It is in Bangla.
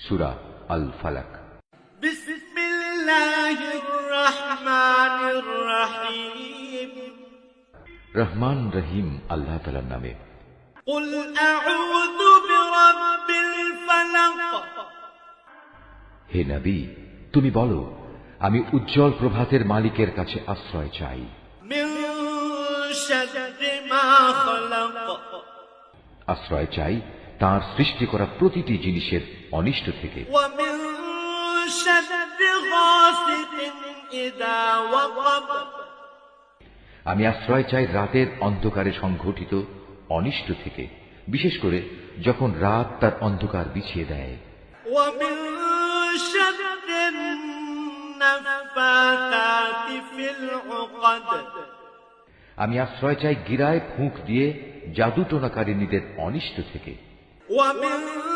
সূরা আল ফালাক। বিসমিল্লাহির রহমানির রহিম। রহমান রহিম আল্লাহ তাআলার নামে। কুল আউযু বিরাব্বিল ফালাক। হে নবী, তুমি বলো, আমি উজ্জ্বল প্রভাতের মালিকের কাছে আশ্রয় চাই। মিন শাররি মা খালাক। আশ্রয় চাই তার সৃষ্টি করা প্রতিটি জিনিসের অনিষ্ট থেকে। ওয়া মিন শাররি গাসিকিন ইযা ওয়াকাব। আমি আশ্রয় চাই রাতের অন্ধকারে সংঘটিত অনিষ্ট থেকে, বিশেষ করে যখন রাত তার অন্ধকার বিছিয়ে দেয়। ওয়া মিন শাররিন নাফাতাতি ফিল উকাদ। আমি আশ্রয় চাই গিরায় ফুঁক দিয়ে জাদু টোনাকারিনীদের অনিষ্ট থেকে। ওয়া মিন